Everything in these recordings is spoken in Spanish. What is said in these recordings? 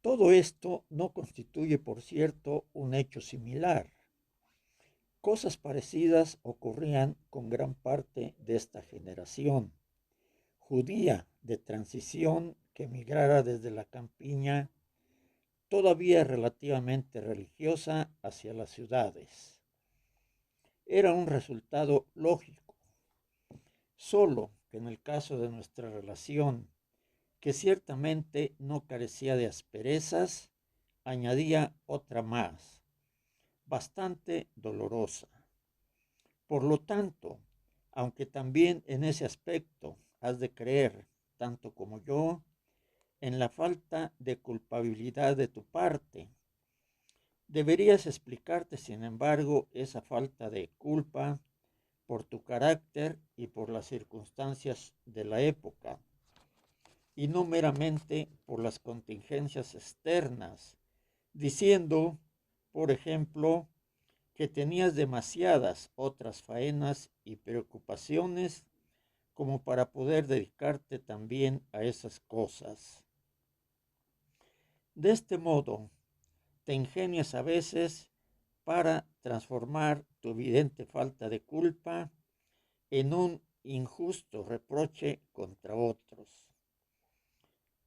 Todo esto no constituye, por cierto, un hecho similar. Cosas parecidas ocurrían con gran parte de esta generación judía de transición que emigrara desde la campiña, todavía relativamente religiosa, hacia las ciudades. Era un resultado lógico, solo que en el caso de nuestra relación, que ciertamente no carecía de asperezas, añadía otra más, bastante dolorosa. Por lo tanto, aunque también en ese aspecto has de creer, tanto como yo, en la falta de culpabilidad de tu parte, deberías explicarte, sin embargo, esa falta de culpa por tu carácter y por las circunstancias de la época, y no meramente por las contingencias externas, diciendo, por ejemplo, que tenías demasiadas otras faenas y preocupaciones como para poder dedicarte también a esas cosas. De este modo, te ingenias a veces para transformar tu evidente falta de culpa en un injusto reproche contra otros.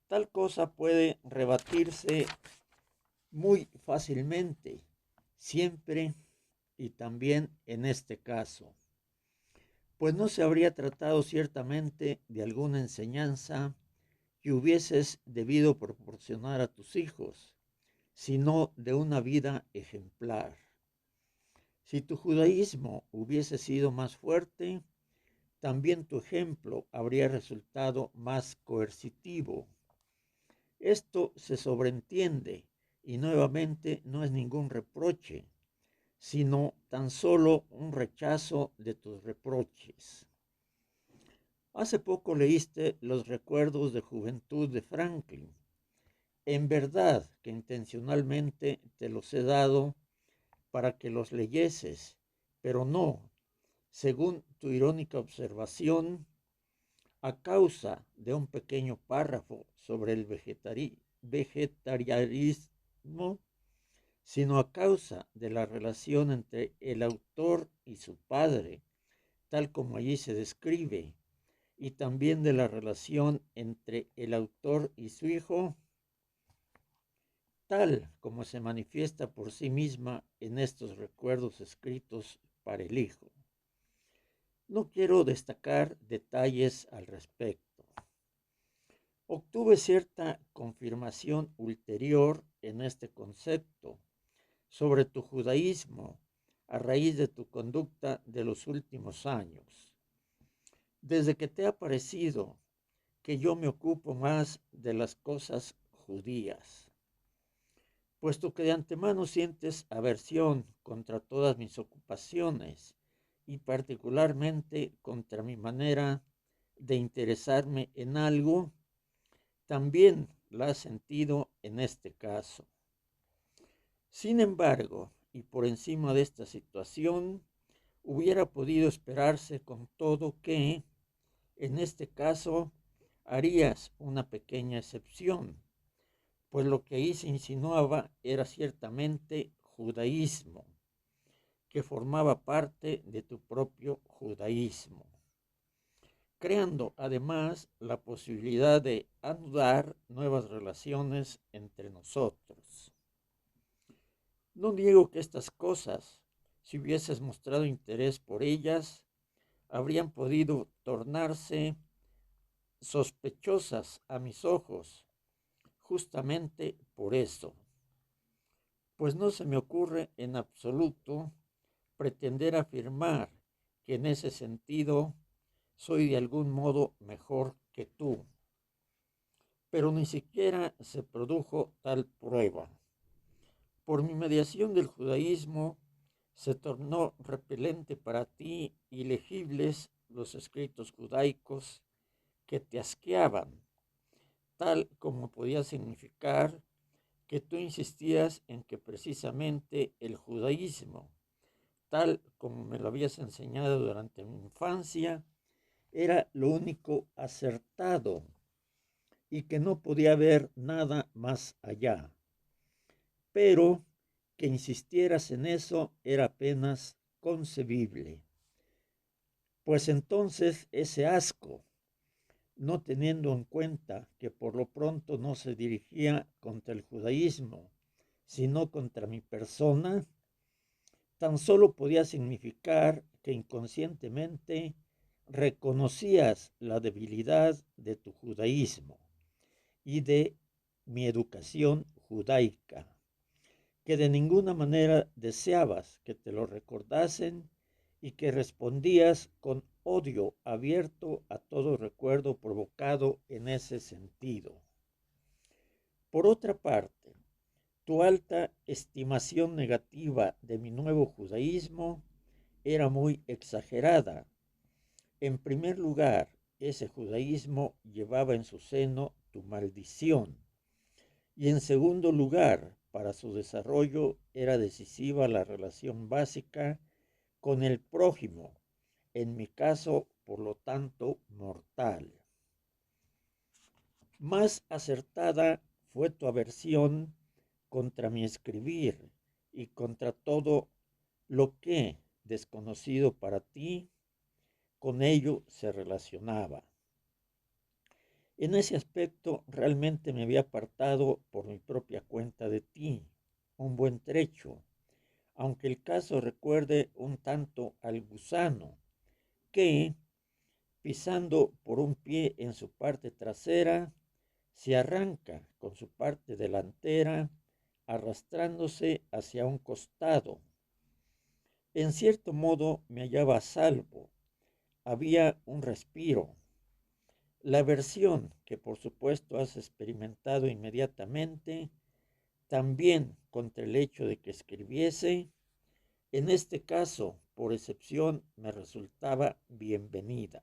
Tal cosa puede rebatirse muy fácilmente, siempre y también en este caso, pues no se habría tratado ciertamente de alguna enseñanza que hubieses debido proporcionar a tus hijos, sino de una vida ejemplar. Si tu judaísmo hubiese sido más fuerte, también tu ejemplo habría resultado más coercitivo. Esto se sobreentiende y nuevamente no es ningún reproche, sino tan solo un rechazo de tus reproches. Hace poco leíste los recuerdos de juventud de Franklin. En verdad que intencionalmente te los he dado para que los leyeses, pero no, según tu irónica observación, a causa de un pequeño párrafo sobre el vegetarianismo, sino a causa de la relación entre el autor y su padre, tal como allí se describe, y también de la relación entre el autor y su hijo, tal como se manifiesta por sí misma en estos recuerdos escritos para el hijo. No quiero destacar detalles al respecto. Obtuve cierta confirmación ulterior en este concepto sobre tu judaísmo a raíz de tu conducta de los últimos años. Desde que te ha parecido que yo me ocupo más de las cosas judías, puesto que de antemano sientes aversión contra todas mis ocupaciones y particularmente contra mi manera de interesarme en algo, también la has sentido en este caso. Sin embargo, y por encima de esta situación, hubiera podido esperarse con todo que, en este caso, harías una pequeña excepción, pues lo que ahí se insinuaba era ciertamente judaísmo, que formaba parte de tu propio judaísmo, creando además la posibilidad de anudar nuevas relaciones entre nosotros. No niego que estas cosas, si hubieses mostrado interés por ellas, habrían podido tornarse sospechosas a mis ojos, justamente por eso, pues no se me ocurre en absoluto pretender afirmar que en ese sentido soy de algún modo mejor que tú, pero ni siquiera se produjo tal prueba. Por mi mediación del judaísmo se tornó repelente para ti y legibles los escritos judaicos que te asqueaban, tal como podía significar que tú insistías en que precisamente el judaísmo, tal como me lo habías enseñado durante mi infancia, era lo único acertado y que no podía ver nada más allá. Pero que insistieras en eso era apenas concebible. Pues entonces ese asco, no teniendo en cuenta que por lo pronto no se dirigía contra el judaísmo, sino contra mi persona, tan solo podía significar que inconscientemente reconocías la debilidad de tu judaísmo y de mi educación judaica, que de ninguna manera deseabas que te lo recordasen y que respondías con odio abierto a todo recuerdo provocado en ese sentido. Por otra parte, tu alta estimación negativa de mi nuevo judaísmo era muy exagerada. En primer lugar, ese judaísmo llevaba en su seno tu maldición. Y en segundo lugar, para su desarrollo era decisiva la relación básica con el prójimo, en mi caso, por lo tanto, mortal. Más acertada fue tu aversión contra mi escribir y contra todo lo que, desconocido para ti, con ello se relacionaba. En ese aspecto realmente me había apartado por mi propia cuenta de ti, un buen trecho, aunque el caso recuerde un tanto al gusano, que, pisando por un pie en su parte trasera, se arranca con su parte delantera, arrastrándose hacia un costado. En cierto modo me hallaba a salvo, había un respiro. La aversión que por supuesto has experimentado inmediatamente, también contra el hecho de que escribiese, en este caso, por excepción, me resultaba bienvenida.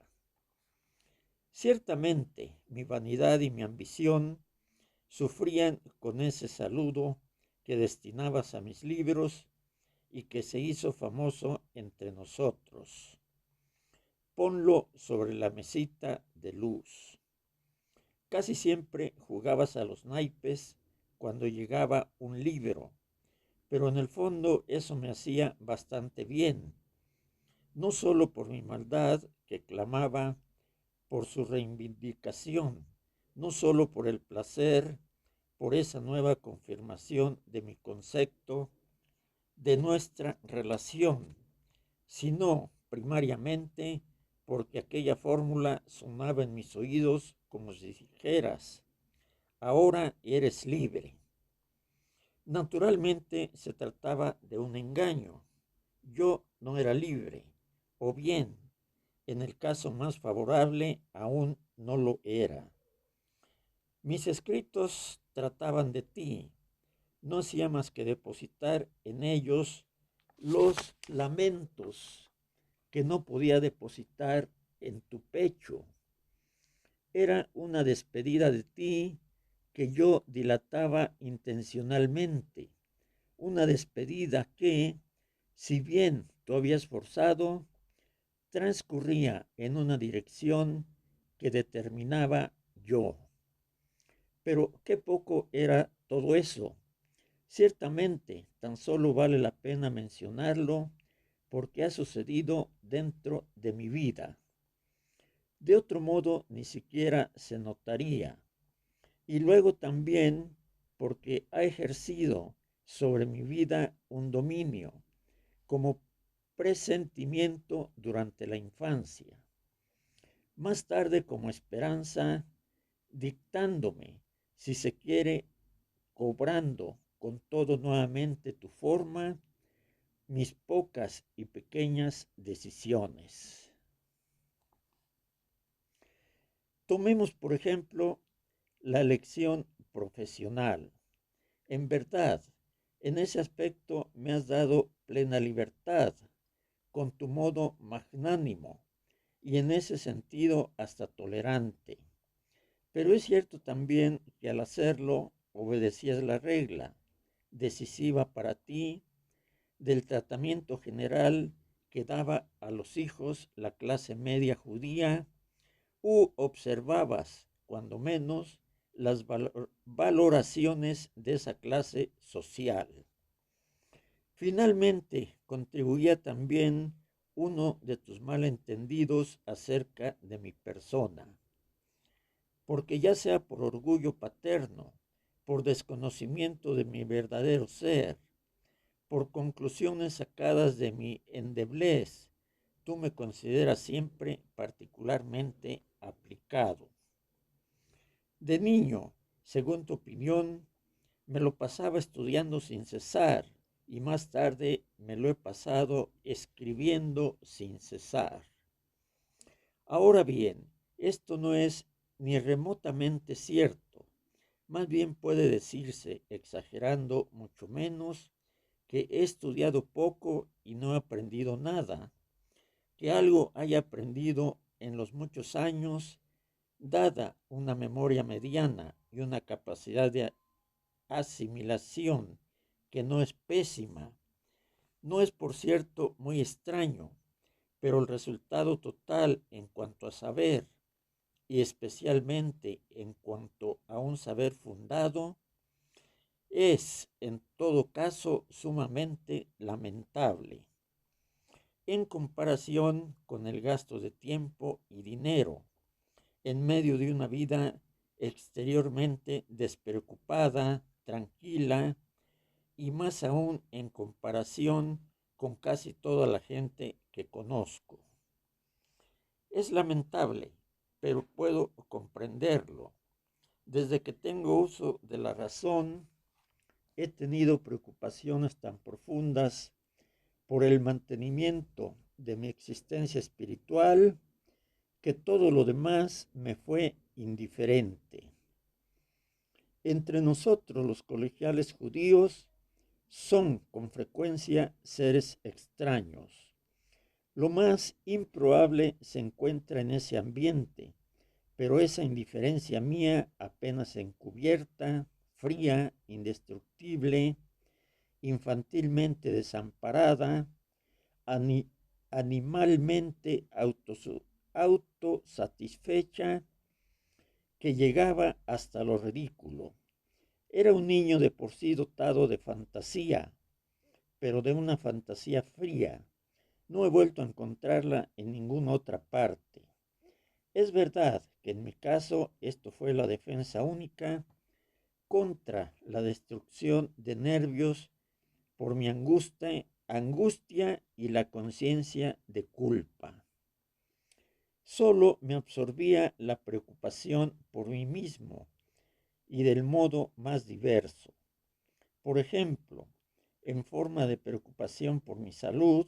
Ciertamente, mi vanidad y mi ambición sufrían con ese saludo que destinabas a mis libros y que se hizo famoso entre nosotros. Ponlo sobre la mesita de luz. Casi siempre jugabas a los naipes cuando llegaba un libro, pero en el fondo eso me hacía bastante bien, no solo por mi maldad que clamaba por su reivindicación, no solo por el placer, por esa nueva confirmación de mi concepto, de nuestra relación, sino primariamente porque aquella fórmula sonaba en mis oídos como si dijeras, ahora eres libre. Naturalmente se trataba de un engaño. Yo no era libre, o bien, en el caso más favorable, aún no lo era. Mis escritos trataban de ti, no hacía más que depositar en ellos los lamentos que no podía depositar en tu pecho. Era una despedida de ti que yo dilataba intencionalmente, una despedida que, si bien tú habías forzado, transcurría en una dirección que determinaba yo. Pero qué poco era todo eso. Ciertamente, tan solo vale la pena mencionarlo porque ha sucedido dentro de mi vida. De otro modo, ni siquiera se notaría. Y luego también porque ha ejercido sobre mi vida un dominio, como presentimiento durante la infancia. Más tarde como esperanza, dictándome, si se quiere, cobrando con todo nuevamente tu forma, mis pocas y pequeñas decisiones. Tomemos, por ejemplo, la elección profesional. En verdad, en ese aspecto me has dado plena libertad, con tu modo magnánimo, y en ese sentido hasta tolerante. Pero es cierto también que al hacerlo obedecías la regla, decisiva para ti, del tratamiento general que daba a los hijos la clase media judía, u observabas, cuando menos, las valoraciones de esa clase social. Finalmente, contribuía también uno de tus malentendidos acerca de mi persona, porque ya sea por orgullo paterno, por desconocimiento de mi verdadero ser, por conclusiones sacadas de mi endeblez, tú me consideras siempre particularmente aplicado. De niño, según tu opinión, me lo pasaba estudiando sin cesar y más tarde me lo he pasado escribiendo sin cesar. Ahora bien, esto no es ni remotamente cierto. Más bien puede decirse, exagerando mucho menos, que he estudiado poco y no he aprendido nada, que algo haya aprendido en los muchos años, dada una memoria mediana y una capacidad de asimilación que no es pésima. No es, por cierto, muy extraño, pero el resultado total en cuanto a saber, y especialmente en cuanto a un saber fundado, es, en todo caso, sumamente lamentable en comparación con el gasto de tiempo y dinero en medio de una vida exteriormente despreocupada, tranquila y más aún en comparación con casi toda la gente que conozco. Es lamentable, pero puedo comprenderlo. Desde que tengo uso de la razón, he tenido preocupaciones tan profundas por el mantenimiento de mi existencia espiritual que todo lo demás me fue indiferente. Entre nosotros los colegiales judíos son con frecuencia seres extraños. Lo más improbable se encuentra en ese ambiente, pero esa indiferencia mía apenas encubierta, fría, indestructible, infantilmente desamparada, animalmente autosatisfecha, que llegaba hasta lo ridículo. Era un niño de por sí dotado de fantasía, pero de una fantasía fría. No he vuelto a encontrarla en ninguna otra parte. Es verdad que en mi caso esto fue la defensa única contra la destrucción de nervios por mi angustia y la conciencia de culpa. Solo me absorbía la preocupación por mí mismo y del modo más diverso. Por ejemplo, en forma de preocupación por mi salud,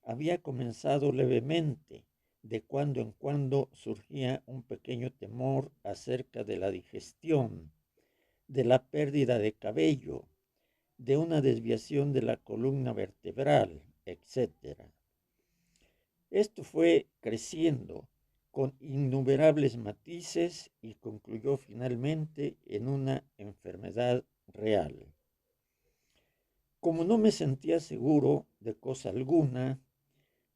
había comenzado levemente. De cuando en cuando surgía un pequeño temor acerca de la digestión, de la pérdida de cabello, de una desviación de la columna vertebral, etc. Esto fue creciendo con innumerables matices y concluyó finalmente en una enfermedad real. Como no me sentía seguro de cosa alguna,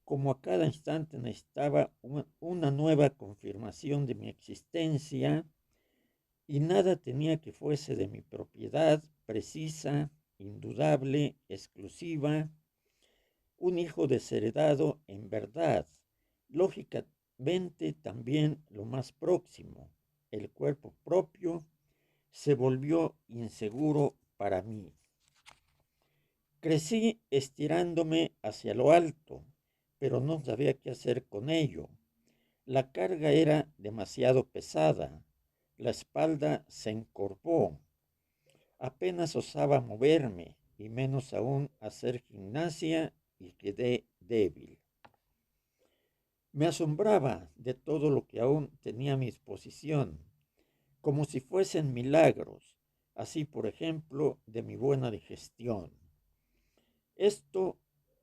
como a cada instante necesitaba una nueva confirmación de mi existencia y nada tenía que fuese de mi propiedad precisa, indudable, exclusiva, un hijo desheredado en verdad, lógicamente también lo más próximo, el cuerpo propio, se volvió inseguro para mí. Crecí estirándome hacia lo alto, pero no sabía qué hacer con ello. La carga era demasiado pesada, la espalda se encorvó, apenas osaba moverme y menos aún hacer gimnasia y quedé débil. Me asombraba de todo lo que aún tenía a mi disposición, como si fuesen milagros, así por ejemplo de mi buena digestión.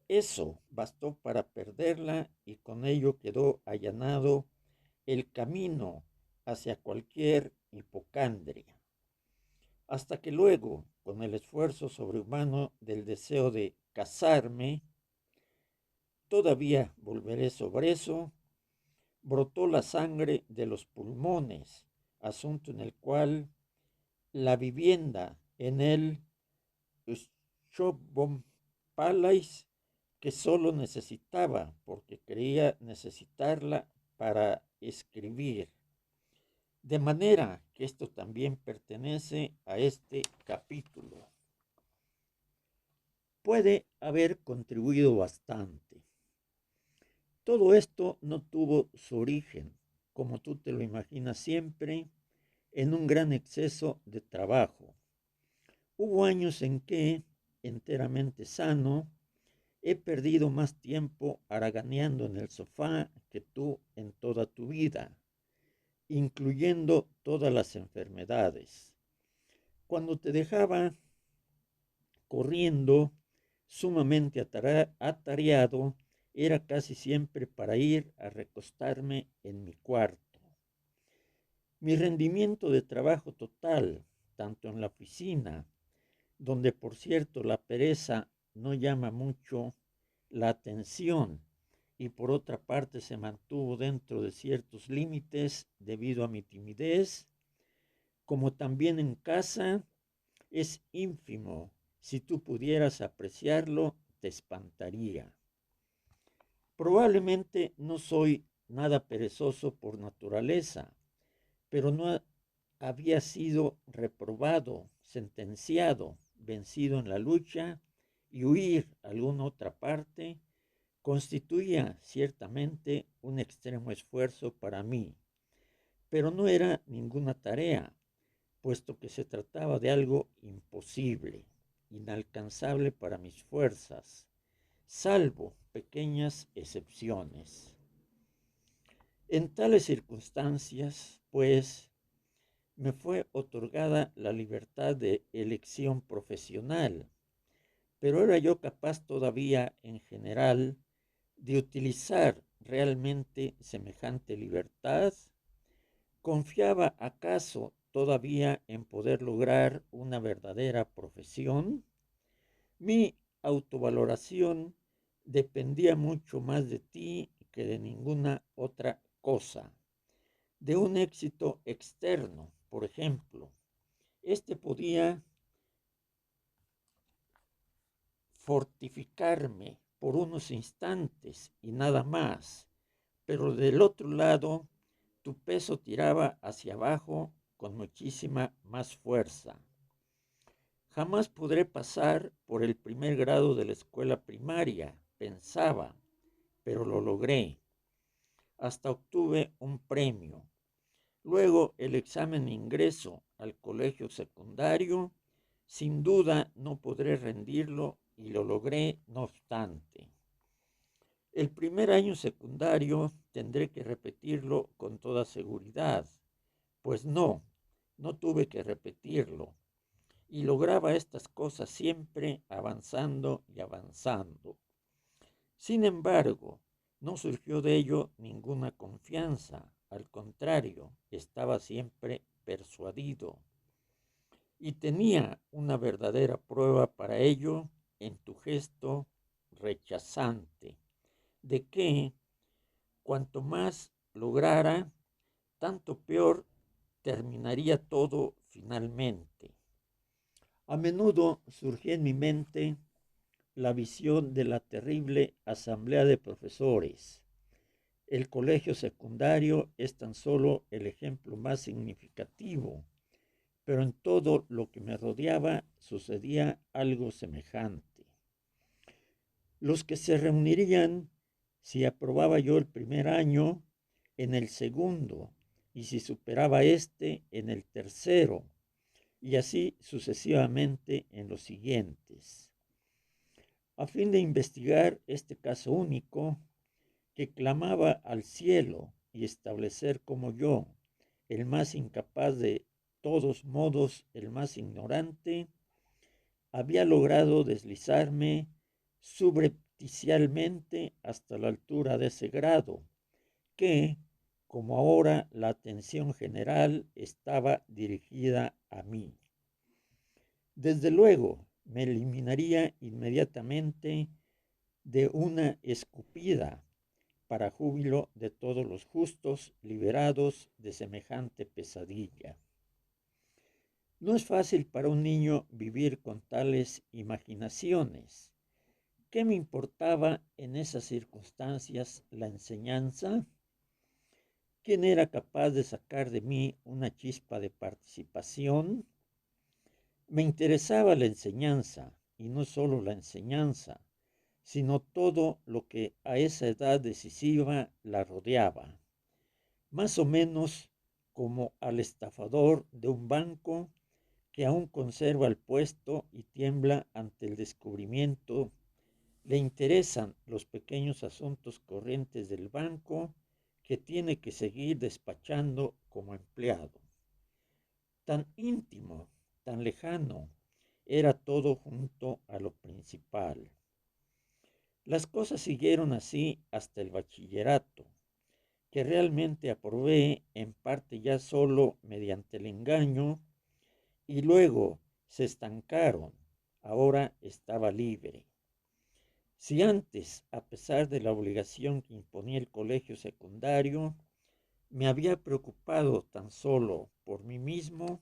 Eso bastó para perderla y con ello quedó allanado el camino hacia cualquier hipocondria. Hasta que luego, con el esfuerzo sobrehumano del deseo de casarme, todavía volveré sobre eso, brotó la sangre de los pulmones, asunto en el cual la vivienda en el Shobom Palace, que solo necesitaba, porque creía necesitarla para escribir. De manera que esto también pertenece a este capítulo. Puede haber contribuido bastante. Todo esto no tuvo su origen, como tú te lo imaginas siempre, en un gran exceso de trabajo. Hubo años en que, enteramente sano, he perdido más tiempo haraganeando en el sofá que tú en toda tu vida, incluyendo todas las enfermedades. Cuando te dejaba corriendo, sumamente atareado, era casi siempre para ir a recostarme en mi cuarto. Mi rendimiento de trabajo total, tanto en la oficina, donde por cierto la pereza no llama mucho la atención y por otra parte se mantuvo dentro de ciertos límites debido a mi timidez, como también en casa, es ínfimo. Si tú pudieras apreciarlo, te espantaría. Probablemente no soy nada perezoso por naturaleza, pero no había sido reprobado, sentenciado, vencido en la lucha, y huir a alguna otra parte constituía ciertamente un extremo esfuerzo para mí, pero no era ninguna tarea, puesto que se trataba de algo imposible, inalcanzable para mis fuerzas, salvo pequeñas excepciones. En tales circunstancias, pues, me fue otorgada la libertad de elección profesional, pero era yo capaz todavía en general de utilizar realmente semejante libertad. ¿Confiaba acaso todavía en poder lograr una verdadera profesión? Mi autovaloración dependía mucho más de ti que de ninguna otra cosa. De un éxito externo, por ejemplo. Este podía fortificarme por unos instantes y nada más, pero del otro lado tu peso tiraba hacia abajo con muchísima más fuerza. Jamás podré pasar por el primer grado de la escuela primaria, pensaba, pero lo logré. Hasta obtuve un premio. Luego el examen de ingreso al colegio secundario, sin duda no podré rendirlo y lo logré no obstante. El primer año secundario tendré que repetirlo con toda seguridad, pues no tuve que repetirlo y lograba estas cosas siempre avanzando y avanzando. Sin embargo, no surgió de ello ninguna confianza, al contrario, estaba siempre persuadido y tenía una verdadera prueba para ello en tu gesto rechazante, de que cuanto más lograra, tanto peor terminaría todo finalmente. A menudo surgía en mi mente la visión de la terrible asamblea de profesores. El colegio secundario es tan solo el ejemplo más significativo, pero en todo lo que me rodeaba sucedía algo semejante. Los que se reunirían si aprobaba yo el primer año, en el segundo, y si superaba este, en el tercero, y así sucesivamente en los siguientes. A fin de investigar este caso único, que clamaba al cielo y establecer como yo, el más incapaz de todos modos, el más ignorante, había logrado deslizarme subrepticialmente hasta la altura de ese grado, que, como ahora la atención general estaba dirigida a mí. Desde luego, me eliminaría inmediatamente de una escupida, para júbilo de todos los justos liberados de semejante pesadilla. No es fácil para un niño vivir con tales imaginaciones. ¿Qué me importaba en esas circunstancias la enseñanza? ¿Quién era capaz de sacar de mí una chispa de participación? Me interesaba la enseñanza, y no solo la enseñanza, sino todo lo que a esa edad decisiva la rodeaba, más o menos como al estafador de un banco que aún conserva el puesto y tiembla ante el descubrimiento. Le interesan los pequeños asuntos corrientes del banco que tiene que seguir despachando como empleado. Tan íntimo, tan lejano, era todo junto a lo principal. Las cosas siguieron así hasta el bachillerato, que realmente aprobé en parte ya solo mediante el engaño, y luego se estancaron. Ahora estaba libre. Si antes, a pesar de la obligación que imponía el colegio secundario, me había preocupado tan solo por mí mismo,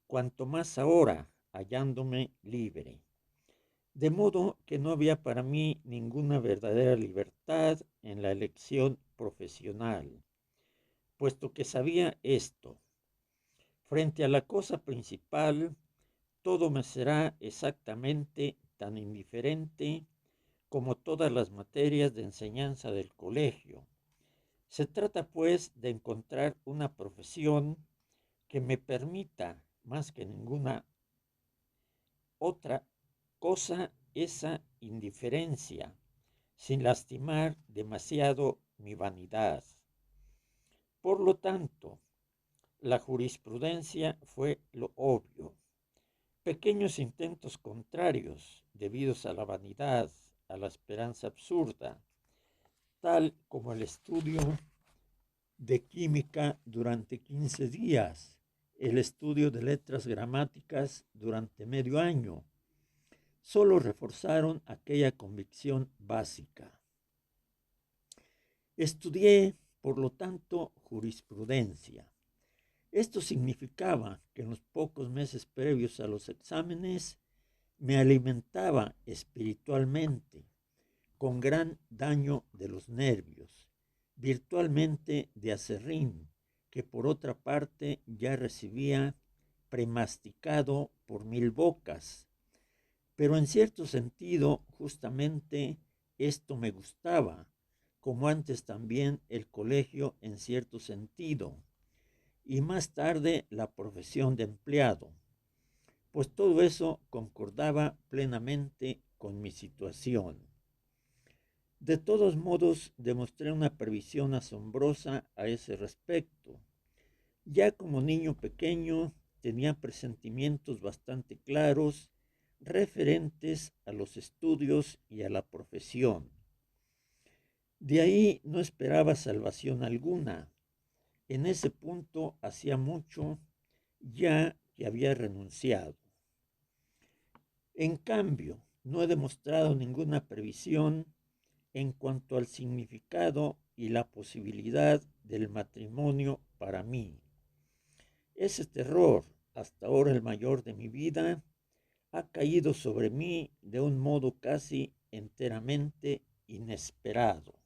cuanto más ahora, hallándome libre. De modo que no había para mí ninguna verdadera libertad en la elección profesional, puesto que sabía esto: frente a la cosa principal, todo me será exactamente tan indiferente como todas las materias de enseñanza del colegio. Se trata, pues, de encontrar una profesión que me permita, más que ninguna otra cosa, esa indiferencia, sin lastimar demasiado mi vanidad. Por lo tanto, la jurisprudencia fue lo obvio. Pequeños intentos contrarios, debidos a la vanidad, a la esperanza absurda, tal como el estudio de química durante 15 días, el estudio de letras gramáticas durante medio año, solo reforzaron aquella convicción básica. Estudié, por lo tanto, jurisprudencia. Esto significaba que en los pocos meses previos a los exámenes me alimentaba espiritualmente, con gran daño de los nervios, virtualmente de aserrín, que por otra parte ya recibía premasticado por 1000 bocas. Pero en cierto sentido, justamente esto me gustaba, como antes también el colegio en cierto sentido, y más tarde la profesión de empleado, pues todo eso concordaba plenamente con mi situación. De todos modos, demostré una previsión asombrosa a ese respecto. Ya como niño pequeño tenía presentimientos bastante claros referentes a los estudios y a la profesión. De ahí no esperaba salvación alguna. En ese punto hacía mucho ya que había renunciado. En cambio, no he demostrado ninguna previsión en cuanto al significado y la posibilidad del matrimonio para mí. Ese terror, hasta ahora el mayor de mi vida, ha caído sobre mí de un modo casi enteramente inesperado.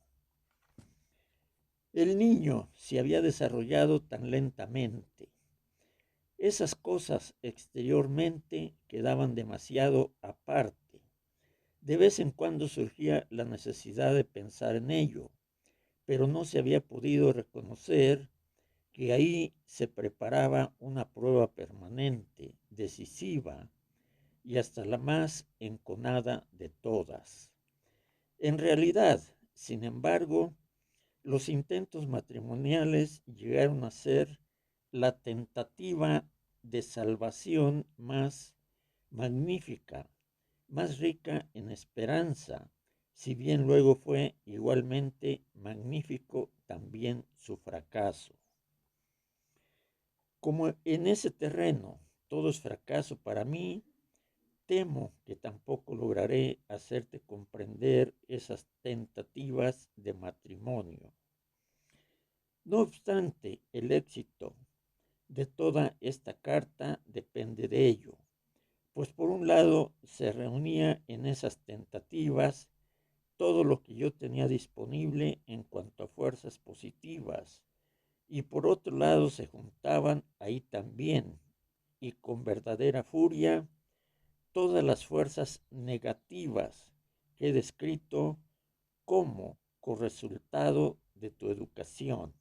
El niño se había desarrollado tan lentamente. Esas cosas exteriormente quedaban demasiado aparte. De vez en cuando surgía la necesidad de pensar en ello, pero no se había podido reconocer que ahí se preparaba una prueba permanente, decisiva y hasta la más enconada de todas. En realidad, sin embargo, los intentos matrimoniales llegaron a ser la tentativa de salvación más magnífica, más rica en esperanza, si bien luego fue igualmente magnífico también su fracaso. Como en ese terreno todo es fracaso para mí, Temo que tampoco lograré hacerte comprender esas tentativas de matrimonio. No obstante, el éxito de toda esta carta depende de ello, pues por un lado se reunía en esas tentativas todo lo que yo tenía disponible en cuanto a fuerzas positivas, y por otro lado se juntaban ahí también, y con verdadera furia, todas las fuerzas negativas que he descrito como corresultado de tu educación,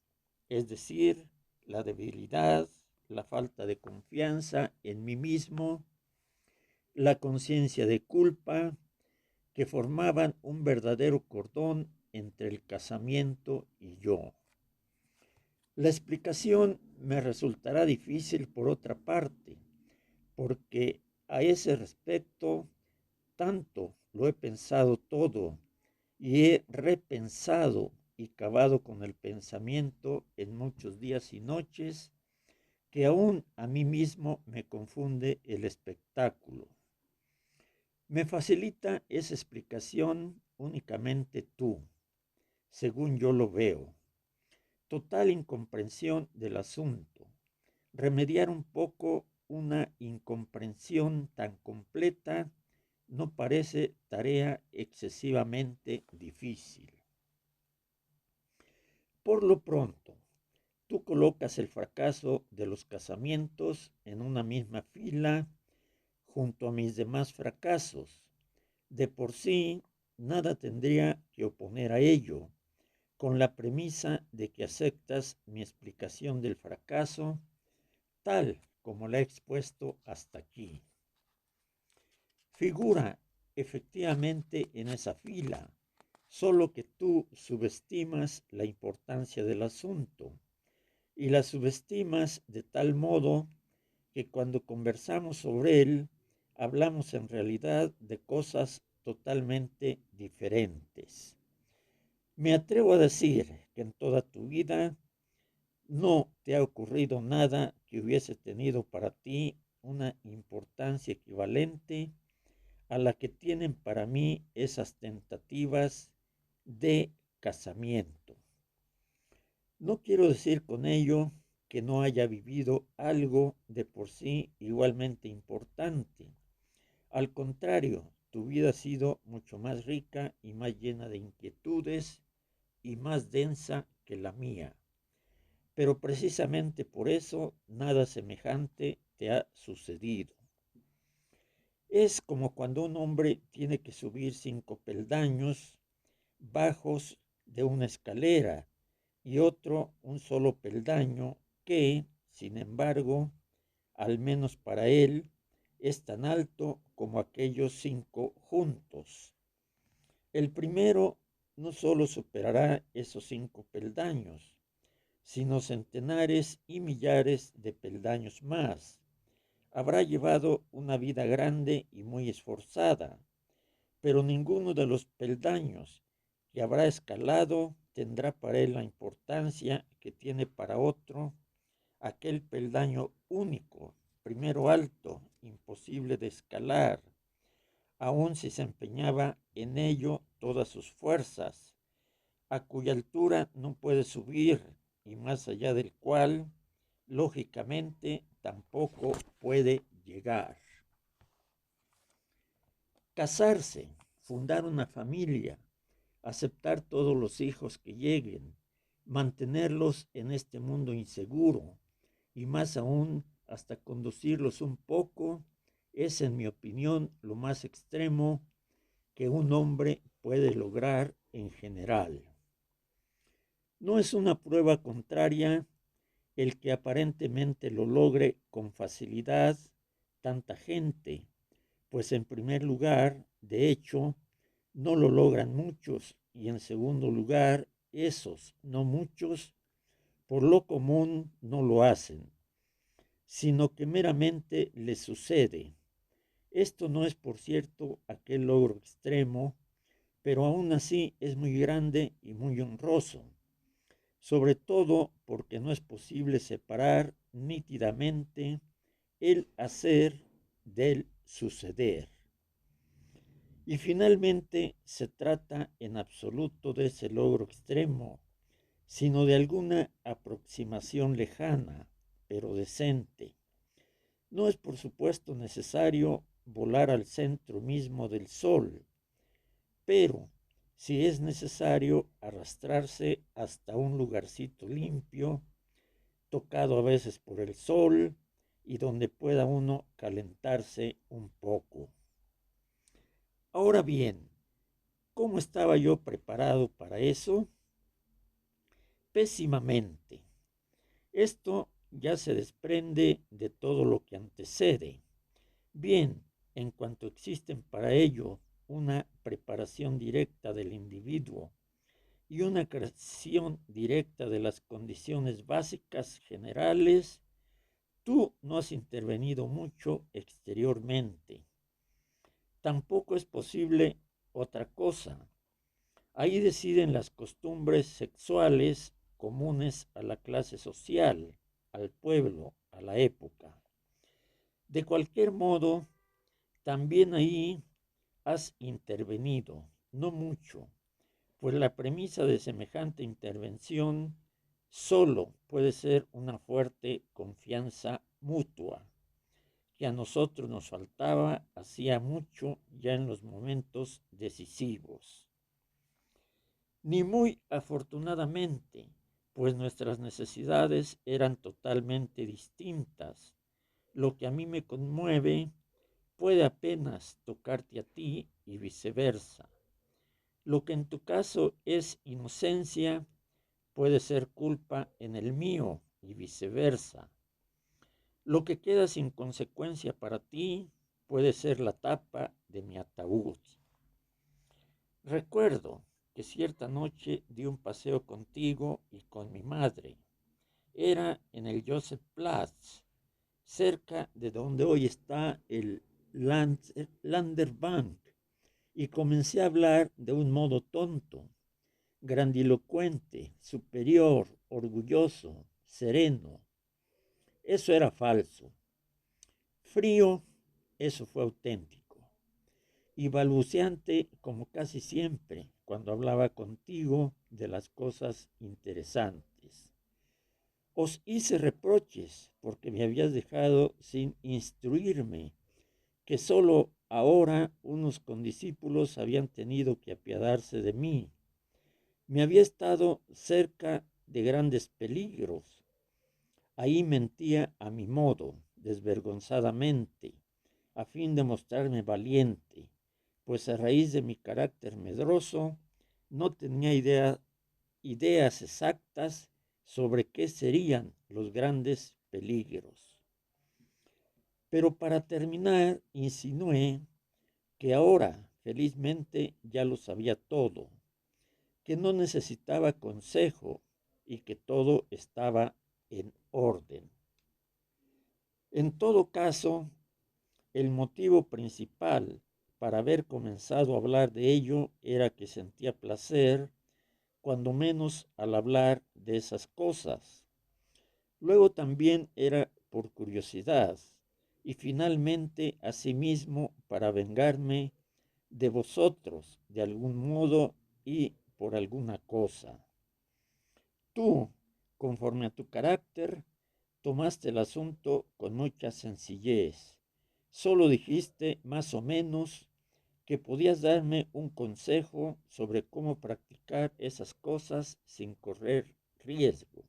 es decir, la debilidad, la falta de confianza en mí mismo, la conciencia de culpa, que formaban un verdadero cordón entre el casamiento y yo. La explicación me resultará difícil por otra parte, porque a ese respecto tanto lo he pensado todo y he repensado y cavado con el pensamiento en muchos días y noches, que aún a mí mismo me confunde el espectáculo. Me facilita esa explicación únicamente tú, según yo lo veo. Total incomprensión del asunto. Remediar un poco una incomprensión tan completa no parece tarea excesivamente difícil. Por lo pronto, tú colocas el fracaso de los casamientos en una misma fila junto a mis demás fracasos. De por sí, nada tendría que oponer a ello, con la premisa de que aceptas mi explicación del fracaso tal como la he expuesto hasta aquí. Figura efectivamente en esa fila, solo que tú subestimas la importancia del asunto y la subestimas de tal modo que cuando conversamos sobre él, hablamos en realidad de cosas totalmente diferentes. Me atrevo a decir que en toda tu vida no te ha ocurrido nada que hubiese tenido para ti una importancia equivalente a la que tienen para mí esas tentativas de casamiento. No quiero decir con ello que no haya vivido algo de por sí igualmente importante. Al contrario, tu vida ha sido mucho más rica y más llena de inquietudes y más densa que la mía. Pero precisamente por eso nada semejante te ha sucedido. Es como cuando un hombre tiene que subir 5 peldaños bajos de una escalera y otro un solo peldaño que, sin embargo, al menos para él, es tan alto como aquellos 5 juntos. El primero no solo superará esos 5 peldaños, sino centenares y millares de peldaños más. Habrá llevado una vida grande y muy esforzada, pero ninguno de los peldaños que habrá escalado tendrá para él la importancia que tiene para otro aquel peldaño único, primero alto, imposible de escalar, aun si se empeñaba en ello todas sus fuerzas, a cuya altura no puede subir y más allá del cual, lógicamente, tampoco puede llegar. Casarse, fundar una familia, aceptar todos los hijos que lleguen, mantenerlos en este mundo inseguro y más aún hasta conducirlos un poco, es en mi opinión lo más extremo que un hombre puede lograr en general. No es una prueba contraria el que aparentemente lo logre con facilidad tanta gente, pues en primer lugar, de hecho, no lo logran muchos y en segundo lugar, esos no muchos, por lo común no lo hacen, sino que meramente les sucede. Esto no es, por cierto, aquel logro extremo, pero aún así es muy grande y muy honroso, sobre todo porque no es posible separar nítidamente el hacer del suceder. Y finalmente se trata en absoluto de ese logro extremo, sino de alguna aproximación lejana, pero decente. No es por supuesto necesario volar al centro mismo del sol, pero si es necesario arrastrarse hasta un lugarcito limpio, tocado a veces por el sol y donde pueda uno calentarse un poco. Ahora bien, ¿cómo estaba yo preparado para eso? Pésimamente. Esto ya se desprende de todo lo que antecede. Bien, en cuanto existen para ello una preparación directa del individuo y una creación directa de las condiciones básicas generales, tú no has intervenido mucho exteriormente. Tampoco es posible otra cosa. Ahí deciden las costumbres sexuales comunes a la clase social, al pueblo, a la época. De cualquier modo, también ahí has intervenido, no mucho, pues la premisa de semejante intervención solo puede ser una fuerte confianza mutua, que a nosotros nos faltaba hacía mucho ya en los momentos decisivos. Ni muy afortunadamente, pues nuestras necesidades eran totalmente distintas. Lo que a mí me conmueve puede apenas tocarte a ti y viceversa. Lo que en tu caso es inocencia puede ser culpa en el mío y viceversa. Lo que queda sin consecuencia para ti puede ser la tapa de mi ataúd. Recuerdo que cierta noche di un paseo contigo y con mi madre. Era en el Josefplatz, cerca de donde hoy está el Landerbank, y comencé a hablar de un modo tonto, grandilocuente, superior, orgulloso, sereno. Eso era falso. Frío, eso fue auténtico. Y balbuceante como casi siempre cuando hablaba contigo de las cosas interesantes. Os hice reproches porque me habías dejado sin instruirme, que sólo ahora unos condiscípulos habían tenido que apiadarse de mí. Me había estado cerca de grandes peligros. Ahí mentía a mi modo, desvergonzadamente, a fin de mostrarme valiente, pues a raíz de mi carácter medroso no tenía ideas exactas sobre qué serían los grandes peligros. Pero para terminar, insinué que ahora, felizmente, ya lo sabía todo, que no necesitaba consejo y que todo estaba en orden. En todo caso, el motivo principal para haber comenzado a hablar de ello era que sentía placer, cuando menos al hablar de esas cosas. Luego también era por curiosidad y finalmente asimismo para vengarme de vosotros de algún modo y por alguna cosa. Tú, conforme a tu carácter, tomaste el asunto con mucha sencillez. Solo dijiste más o menos que podías darme un consejo sobre cómo practicar esas cosas sin correr riesgo.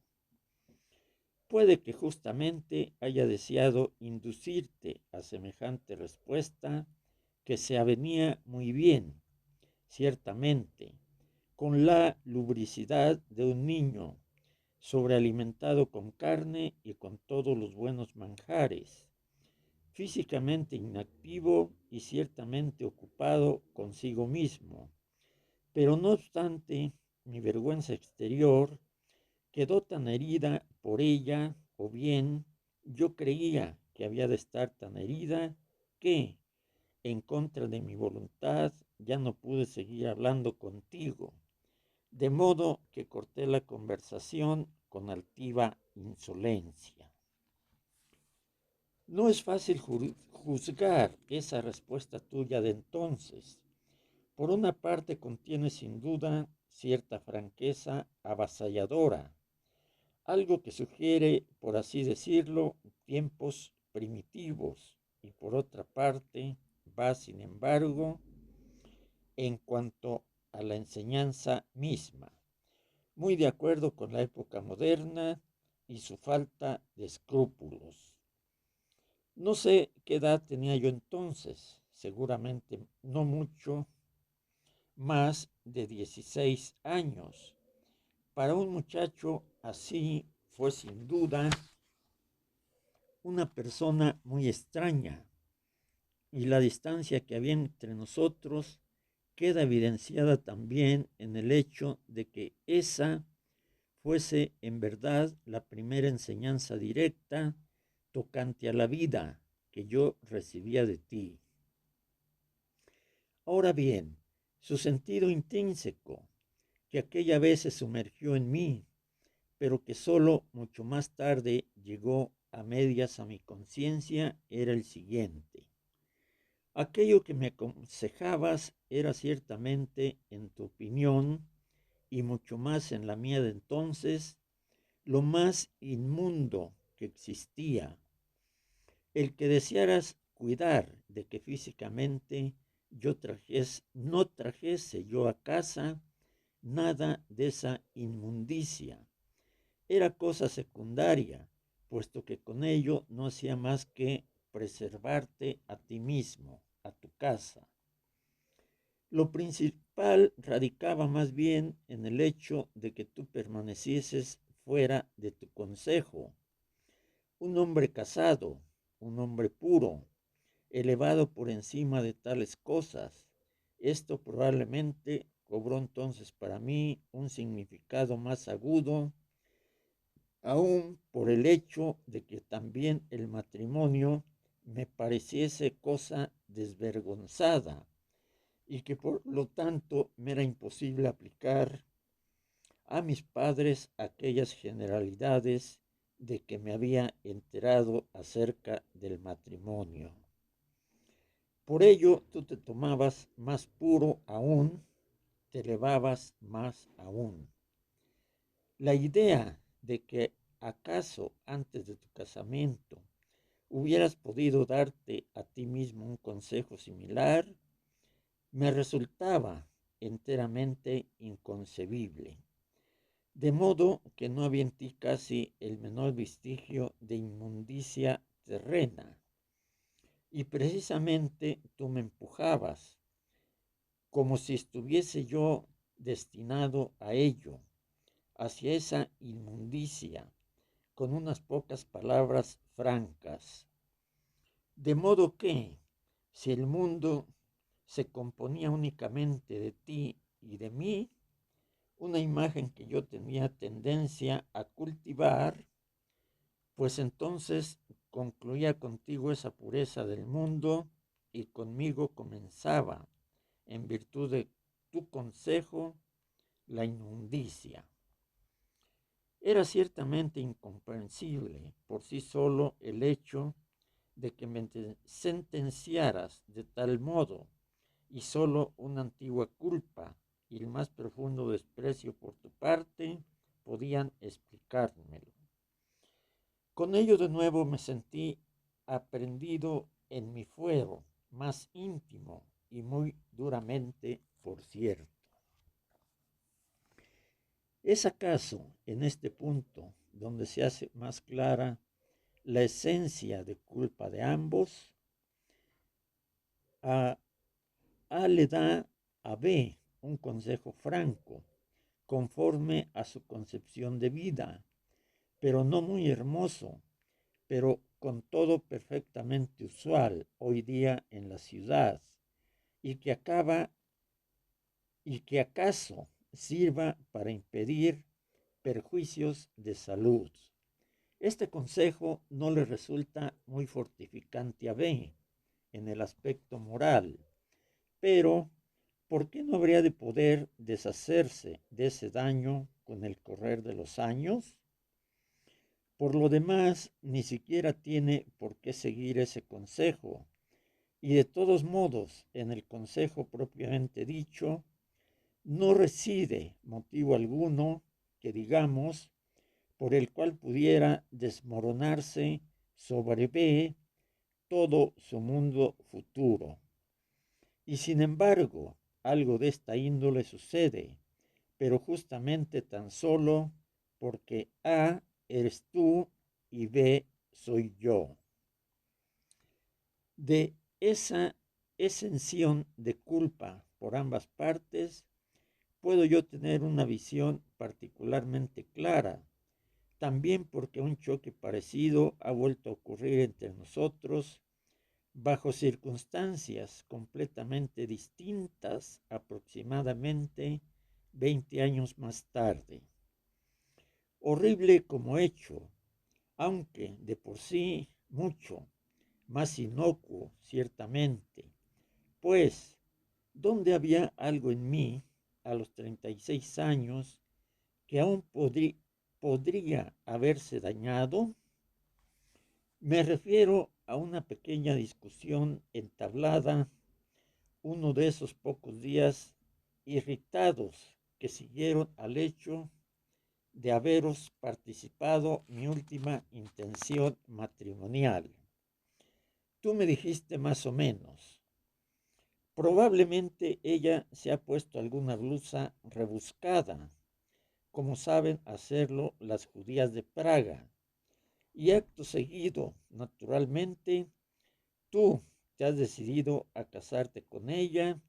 Puede que justamente haya deseado inducirte a semejante respuesta que se avenía muy bien, ciertamente, con la lubricidad de un niño, sobrealimentado con carne y con todos los buenos manjares, físicamente inactivo y ciertamente ocupado consigo mismo. Pero no obstante, mi vergüenza exterior quedó tan herida por ella, o bien yo creía que había de estar tan herida que, en contra de mi voluntad, ya no pude seguir hablando contigo, de modo que corté la conversación con altiva insolencia. No es fácil juzgar esa respuesta tuya de entonces, Por una parte contiene sin duda cierta franqueza avasalladora, algo que sugiere, por así decirlo, tiempos primitivos, y por otra parte va, sin embargo, en cuanto a la enseñanza misma, muy de acuerdo con la época moderna y su falta de escrúpulos. No sé qué edad tenía yo entonces, seguramente no mucho más de 16 años. Para un muchacho así fue sin duda una persona muy extraña, y la distancia que había entre nosotros queda evidenciada también en el hecho de que esa fuese en verdad la primera enseñanza directa tocante a la vida que yo recibía de ti. Ahora bien, su sentido intrínseco, que aquella vez se sumergió en mí, pero que solo mucho más tarde llegó a medias a mi conciencia, era el siguiente. Aquello que me aconsejabas era ciertamente, en tu opinión, y mucho más en la mía de entonces, lo más inmundo que existía. El que desearas cuidar de que físicamente no trajese yo a casa nada de esa inmundicia. Era cosa secundaria, puesto que con ello no hacía más que preservarte a ti mismo, a tu casa. Lo principal radicaba más bien en el hecho de que tú permanecieses fuera de tu consejo. Un hombre casado, un hombre puro, elevado por encima de tales cosas. Esto probablemente cobró entonces para mí un significado más agudo, aún por el hecho de que también el matrimonio me pareciese cosa desvergonzada, y que por lo tanto me era imposible aplicar a mis padres aquellas generalidades de que me había enterado acerca del matrimonio. Por ello tú te tomabas más puro aún, te elevabas más aún. La idea de que acaso antes de tu casamiento hubieras podido darte a ti mismo un consejo similar me resultaba enteramente inconcebible, de modo que no había en ti casi el menor vestigio de inmundicia terrena, y precisamente tú me empujabas, como si estuviese yo destinado a ello, hacia esa inmundicia, con unas pocas palabras francas. De modo que, si el mundo se componía únicamente de ti y de mí, una imagen que yo tenía tendencia a cultivar, pues entonces concluía contigo esa pureza del mundo, y conmigo comenzaba, en virtud de tu consejo, la inmundicia. Era ciertamente incomprensible por sí solo el hecho de que me sentenciaras de tal modo, y solo una antigua culpa y el más profundo desprecio por tu parte podían explicármelo. Con ello de nuevo me sentí aprendido en mi fuero más íntimo, y muy duramente, por cierto. ¿Es acaso en este punto donde se hace más clara la esencia de culpa de ambos? A le da a B un consejo franco, conforme a su concepción de vida, pero no muy hermoso, pero con todo perfectamente usual hoy día en la ciudad, y que acaso sirva para impedir perjuicios de salud. Este consejo no le resulta muy fortificante a B en el aspecto moral, pero ¿por qué no habría de poder deshacerse de ese daño con el correr de los años? Por lo demás, ni siquiera tiene por qué seguir ese consejo, Y de todos modos, en el consejo propiamente dicho, no reside motivo alguno que digamos por el cual pudiera desmoronarse sobre B todo su mundo futuro. Y sin embargo, algo de esta índole sucede, pero justamente tan solo porque A eres tú y B soy yo. De esa exención de culpa por ambas partes, puedo yo tener una visión particularmente clara, también porque un choque parecido ha vuelto a ocurrir entre nosotros bajo circunstancias completamente distintas aproximadamente 20 años más tarde. Horrible como hecho, aunque de por sí mucho más inocuo ciertamente, pues, ¿dónde había algo en mí a los 36 años que aún podría haberse dañado? Me refiero a una pequeña discusión entablada uno de esos pocos días irritados que siguieron al hecho de haberos participado mi última intención matrimonial. Tú me dijiste más o menos, probablemente ella se ha puesto alguna blusa rebuscada, como saben hacerlo las judías de Praga, y acto seguido, naturalmente, tú te has decidido a casarte con ella,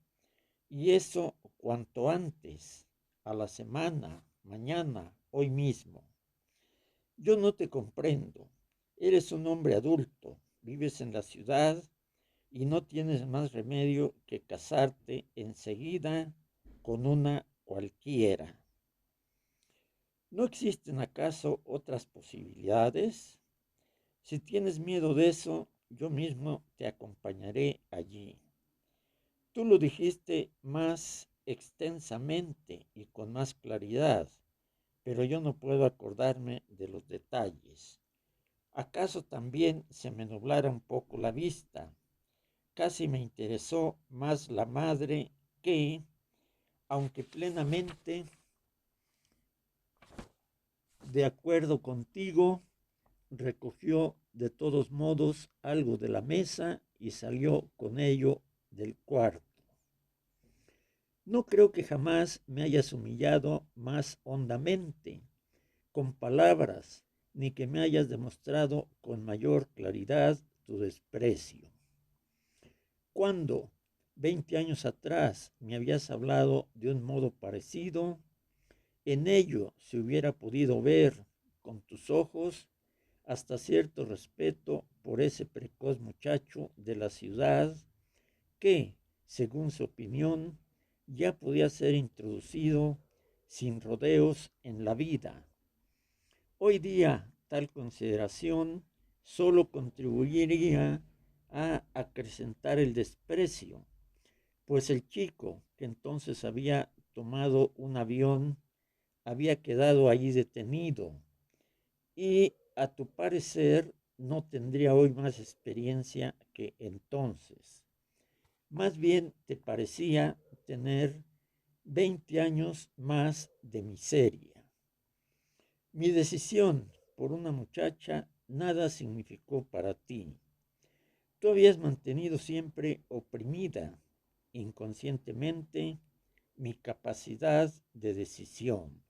y eso cuanto antes, a la semana, mañana, hoy mismo. Yo no te comprendo. Eres un hombre adulto, vives en la ciudad y no tienes más remedio que casarte enseguida con una cualquiera. ¿No existen acaso otras posibilidades? Si tienes miedo de eso, yo mismo te acompañaré allí. Tú lo dijiste más extensamente y con más claridad, pero yo no puedo acordarme de los detalles. ¿Acaso también se me nublara un poco la vista? Casi me interesó más la madre que, aunque plenamente de acuerdo contigo, recogió de todos modos algo de la mesa y salió con ello del cuarto. No creo que jamás me hayas humillado más hondamente, con palabras, ni que me hayas demostrado con mayor claridad tu desprecio. Cuando 20 años atrás me habías hablado de un modo parecido, en ello se hubiera podido ver con tus ojos hasta cierto respeto por ese precoz muchacho de la ciudad que, según su opinión, ya podía ser introducido sin rodeos en la vida. Hoy día tal consideración solo contribuiría a acrecentar el desprecio, pues el chico que entonces había tomado un avión había quedado allí detenido y a tu parecer no tendría hoy más experiencia que entonces. Más bien te parecía tener 20 años más de miseria. Mi decisión por una muchacha nada significó para ti. Tú habías mantenido siempre oprimida, inconscientemente, mi capacidad de decisión.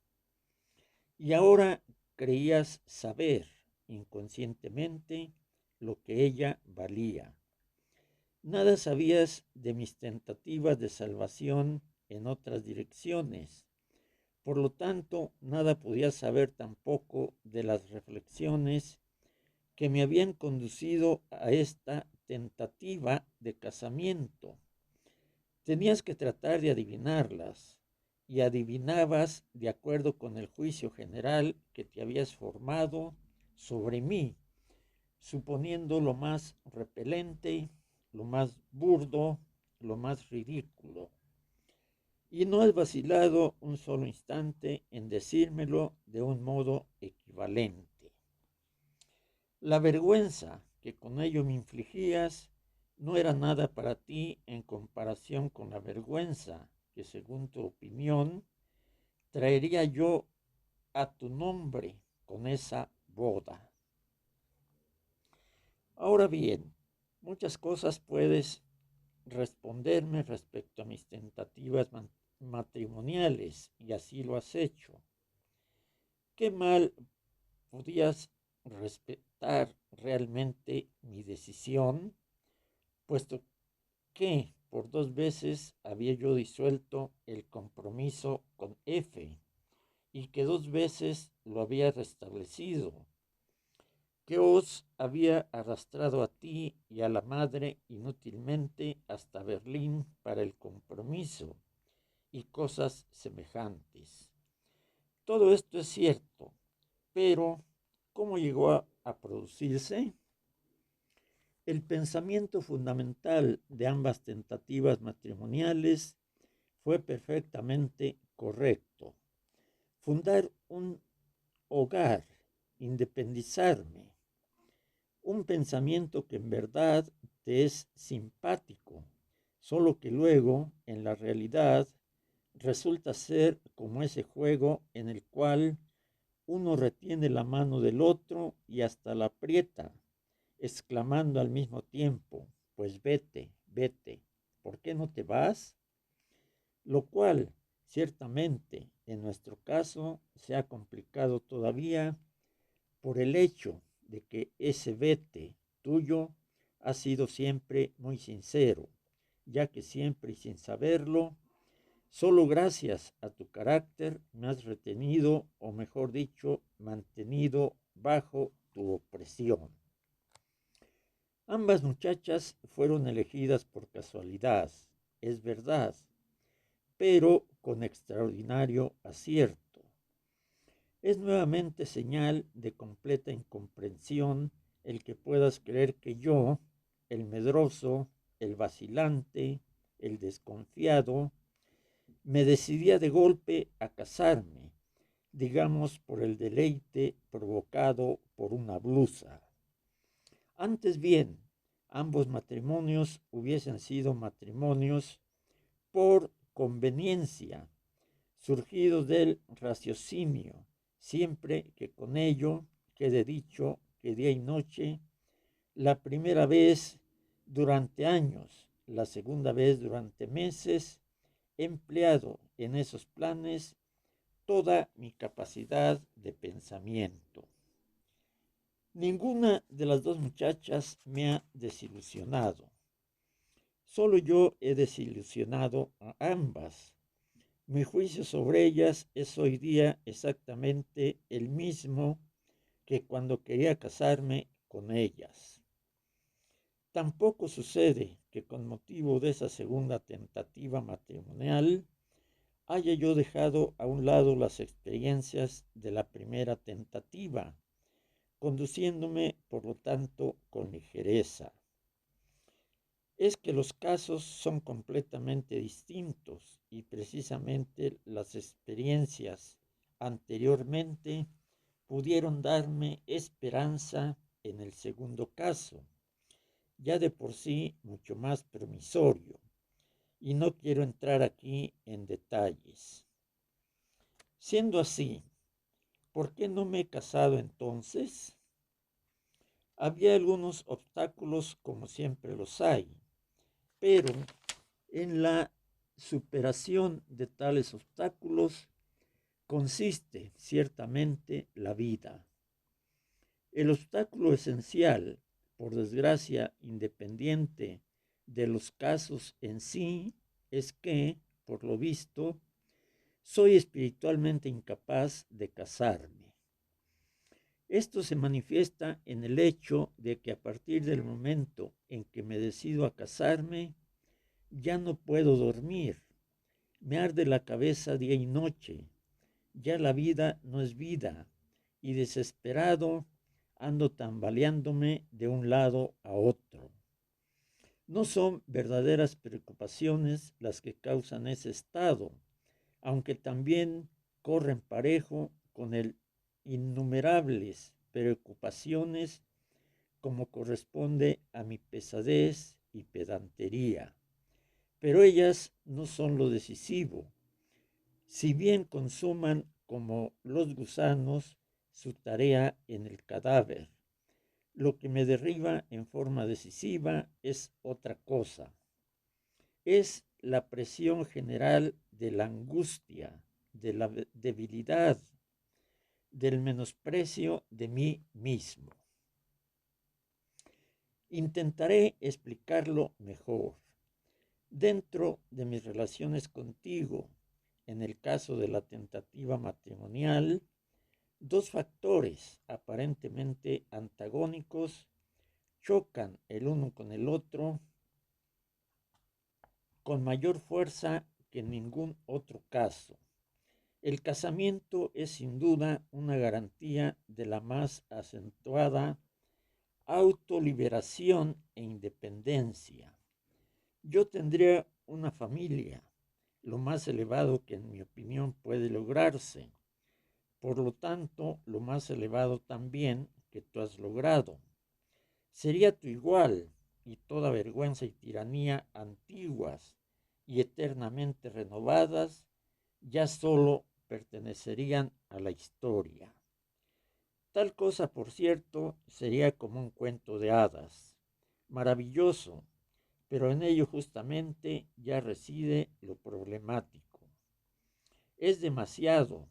Y ahora creías saber, inconscientemente, lo que ella valía. Nada sabías de mis tentativas de salvación en otras direcciones. Por lo tanto, nada podías saber tampoco de las reflexiones que me habían conducido a esta tentativa de casamiento. Tenías que tratar de adivinarlas, y adivinabas de acuerdo con el juicio general que te habías formado sobre mí, suponiendo lo más repelente, lo más burdo, lo más ridículo. Y no has vacilado un solo instante en decírmelo de un modo equivalente. La vergüenza que con ello me infligías no era nada para ti en comparación con la vergüenza que, según tu opinión, traería yo a tu nombre con esa boda. Ahora bien, muchas cosas puedes responderme respecto a mis tentativas matrimoniales, y así lo has hecho. ¿Qué mal podías respetar realmente mi decisión, puesto que por 2 veces había yo disuelto el compromiso con F y que 2 veces lo había restablecido, que os había arrastrado a ti y a la madre inútilmente hasta Berlín para el compromiso y cosas semejantes? Todo esto es cierto, pero ¿cómo llegó a producirse? El pensamiento fundamental de ambas tentativas matrimoniales fue perfectamente correcto. Fundar un hogar, independizarme, un pensamiento que en verdad te es simpático, solo que luego, en la realidad, resulta ser como ese juego en el cual uno retiene la mano del otro y hasta la aprieta, exclamando al mismo tiempo, pues vete, vete, ¿por qué no te vas? Lo cual, ciertamente, en nuestro caso, se ha complicado todavía por el hecho de que ese vete tuyo ha sido siempre muy sincero, ya que siempre y sin saberlo, solo gracias a tu carácter me has retenido, o mejor dicho, mantenido bajo tu opresión. Ambas muchachas fueron elegidas por casualidad, es verdad, pero con extraordinario acierto. Es nuevamente señal de completa incomprensión el que puedas creer que yo, el medroso, el vacilante, el desconfiado, me decidía de golpe a casarme, digamos por el deleite provocado por una blusa. Antes bien, ambos matrimonios hubiesen sido matrimonios por conveniencia, surgidos del raciocinio, siempre que con ello quede dicho que día y noche, la primera vez durante años, la segunda vez durante meses, he empleado en esos planes toda mi capacidad de pensamiento. Ninguna de las dos muchachas me ha desilusionado. Solo yo he desilusionado a ambas. Mi juicio sobre ellas es hoy día exactamente el mismo que cuando quería casarme con ellas. Tampoco sucede que con motivo de esa segunda tentativa matrimonial haya yo dejado a un lado las experiencias de la primera tentativa, conduciéndome, por lo tanto, con ligereza. Es que los casos son completamente distintos y precisamente las experiencias anteriormente pudieron darme esperanza en el segundo caso, ya de por sí mucho más promisorio, y no quiero entrar aquí en detalles. Siendo así, ¿por qué no me he casado entonces? Había algunos obstáculos, como siempre los hay, pero en la superación de tales obstáculos consiste ciertamente la vida. El obstáculo esencial, por desgracia independiente de los casos en sí, es que, por lo visto, soy espiritualmente incapaz de casarme. Esto se manifiesta en el hecho de que a partir del momento en que me decido a casarme, ya no puedo dormir, me arde la cabeza día y noche, ya la vida no es vida, y desesperado ando tambaleándome de un lado a otro. No son verdaderas preocupaciones las que causan ese estado, aunque también corren parejo con el innumerables preocupaciones como corresponde a mi pesadez y pedantería, pero ellas no son lo decisivo. Si bien consuman como los gusanos su tarea en el cadáver, lo que me derriba en forma decisiva es otra cosa. Es la presión general de la angustia, de la debilidad, del menosprecio de mí mismo. Intentaré explicarlo mejor. Dentro de mis relaciones contigo, en el caso de la tentativa matrimonial, dos factores aparentemente antagónicos chocan el uno con el otro con mayor fuerza que en ningún otro caso. El casamiento es sin duda una garantía de la más acentuada autoliberación e independencia. Yo tendría una familia, lo más elevado que en mi opinión puede lograrse. Por lo tanto, lo más elevado también que tú has logrado. Sería tu igual, y toda vergüenza y tiranía antiguas y eternamente renovadas ya solo pertenecerían a la historia. Tal cosa, por cierto, sería como un cuento de hadas, maravilloso, pero en ello justamente ya reside lo problemático. Es demasiado,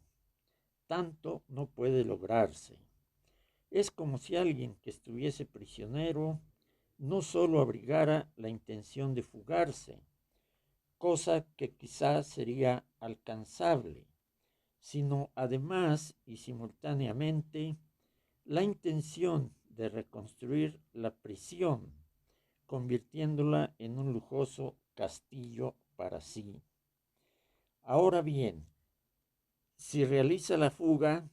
tanto no puede lograrse. Es como si alguien que estuviese prisionero no solo abrigara la intención de fugarse, cosa que quizás sería alcanzable, sino además y simultáneamente la intención de reconstruir la prisión, convirtiéndola en un lujoso castillo para sí. Ahora bien, si realiza la fuga,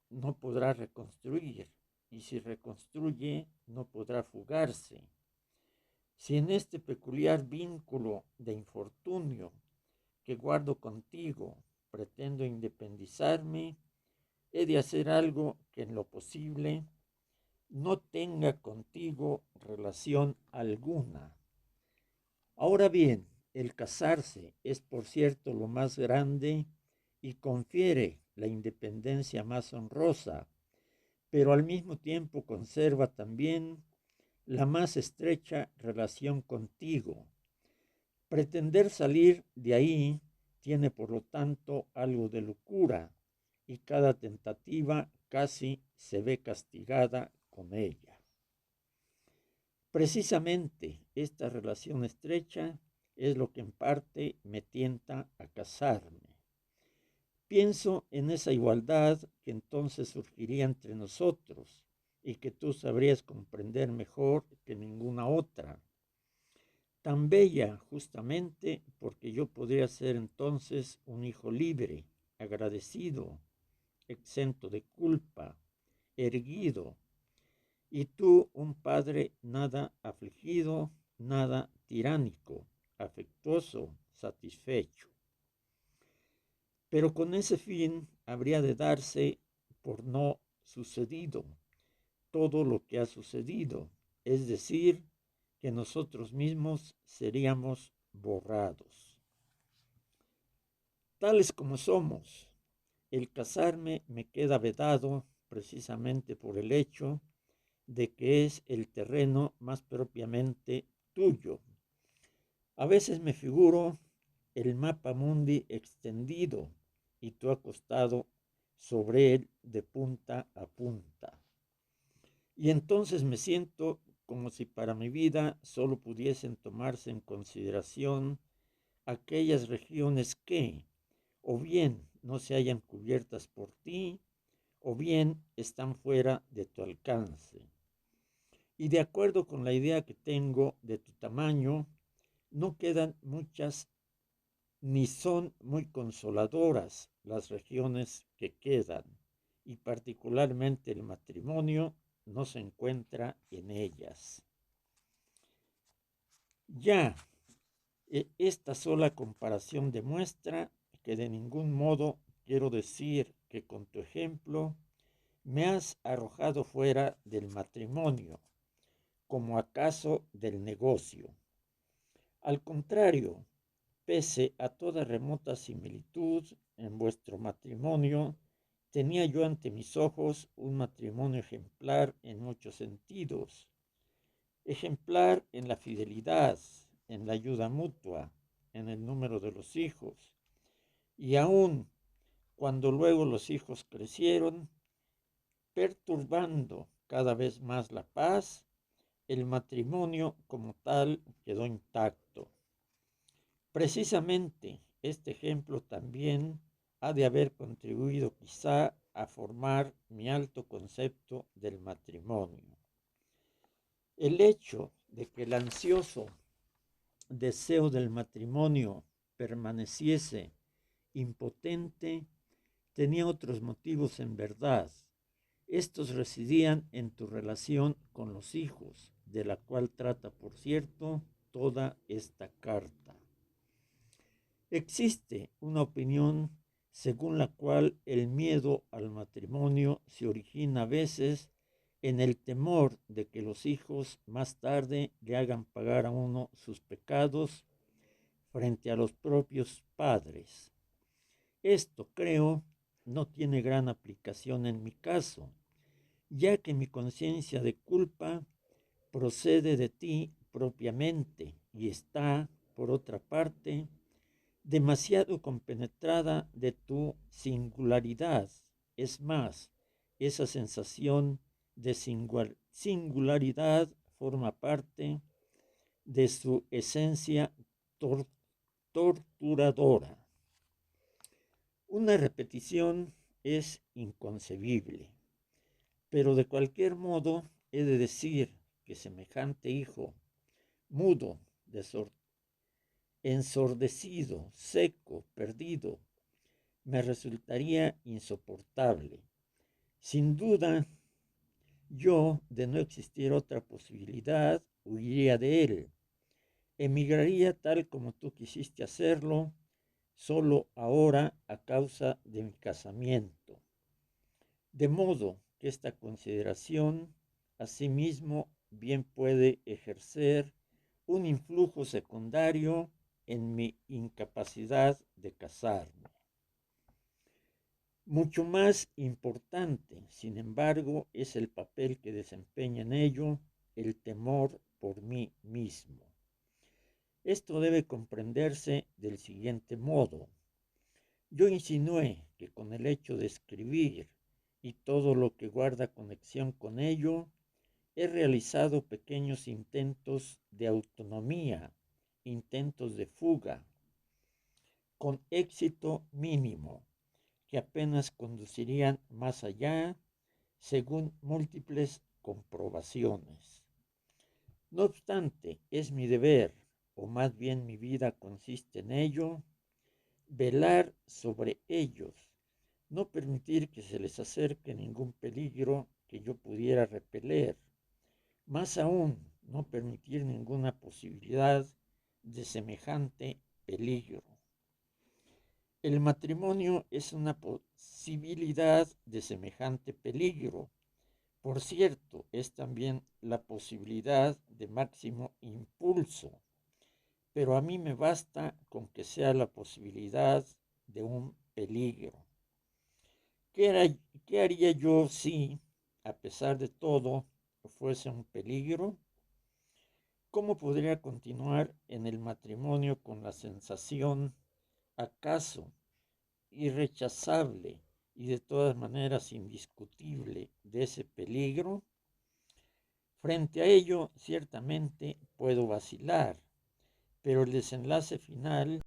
no podrá reconstruir, y si reconstruye, no podrá fugarse. Si en este peculiar vínculo de infortunio que guardo contigo pretendo independizarme, he de hacer algo que en lo posible no tenga contigo relación alguna. Ahora bien, el casarse es por cierto lo más grande y confiere la independencia más honrosa, pero al mismo tiempo conserva también la más estrecha relación contigo. Pretender salir de ahí tiene por lo tanto algo de locura y cada tentativa casi se ve castigada con ella. Precisamente esta relación estrecha es lo que en parte me tienta a casarme. Pienso en esa igualdad que entonces surgiría entre nosotros y que tú sabrías comprender mejor que ninguna otra. Tan bella justamente porque yo podría ser entonces un hijo libre, agradecido, exento de culpa, erguido, y tú un padre nada afligido, nada tiránico, afectuoso, satisfecho. Pero con ese fin habría de darse por no sucedido todo lo que ha sucedido, es decir, que nosotros mismos seríamos borrados. Tales como somos, el casarme me queda vedado precisamente por el hecho de que es el terreno más propiamente tuyo. A veces me figuro el mapa mundi extendido y tú acostado sobre él de punta a punta. Y entonces me siento como si para mi vida solo pudiesen tomarse en consideración aquellas regiones que, o bien no se hallan cubiertas por ti, o bien están fuera de tu alcance. Y de acuerdo con la idea que tengo de tu tamaño, no quedan muchas ni son muy consoladoras las regiones que quedan, y particularmente el matrimonio no se encuentra en ellas. Ya, esta sola comparación demuestra que de ningún modo quiero decir que con tu ejemplo me has arrojado fuera del matrimonio, como acaso del negocio. Al contrario, pese a toda remota similitud en vuestro matrimonio, tenía yo ante mis ojos un matrimonio ejemplar en muchos sentidos. Ejemplar en la fidelidad, en la ayuda mutua, en el número de los hijos. Y aun cuando luego los hijos crecieron, perturbando cada vez más la paz, el matrimonio como tal quedó intacto. Precisamente este ejemplo también ha de haber contribuido quizá a formar mi alto concepto del matrimonio. El hecho de que el ansioso deseo del matrimonio permaneciese impotente tenía otros motivos en verdad. Estos residían en tu relación con los hijos, de la cual trata, por cierto, toda esta carta. Existe una opinión según la cual el miedo al matrimonio se origina a veces en el temor de que los hijos más tarde le hagan pagar a uno sus pecados frente a los propios padres. Esto, creo, no tiene gran aplicación en mi caso, ya que mi conciencia de culpa procede de ti propiamente y está, por otra parte, demasiado compenetrada de tu singularidad. Es más, esa sensación de singularidad forma parte de su esencia torturadora. Una repetición es inconcebible, pero de cualquier modo he de decir que semejante hijo, mudo, ensordecido, seco, perdido, me resultaría insoportable. Sin duda, yo, de no existir otra posibilidad, huiría de él. Emigraría tal como tú quisiste hacerlo, solo ahora a causa de mi casamiento. De modo que esta consideración, asimismo, bien puede ejercer un influjo secundario en mi incapacidad de casarme. Mucho más importante, sin embargo, es el papel que desempeña en ello el temor por mí mismo. Esto debe comprenderse del siguiente modo. Yo insinué que con el hecho de escribir y todo lo que guarda conexión con ello, he realizado pequeños intentos de autonomía, intentos de fuga, con éxito mínimo, que apenas conducirían más allá, según múltiples comprobaciones. No obstante, es mi deber, o más bien mi vida consiste en ello, velar sobre ellos, no permitir que se les acerque ningún peligro que yo pudiera repeler, más aún no permitir ninguna posibilidad de semejante peligro. El matrimonio es una posibilidad de semejante peligro. Por cierto, es también la posibilidad de máximo impulso, pero a mí me basta con que sea la posibilidad de un peligro. ¿Qué haría yo si, a pesar de todo, fuese un peligro? ¿Cómo podría continuar en el matrimonio con la sensación, acaso irrechazable y de todas maneras indiscutible, de ese peligro? Frente a ello, ciertamente puedo vacilar, pero el desenlace final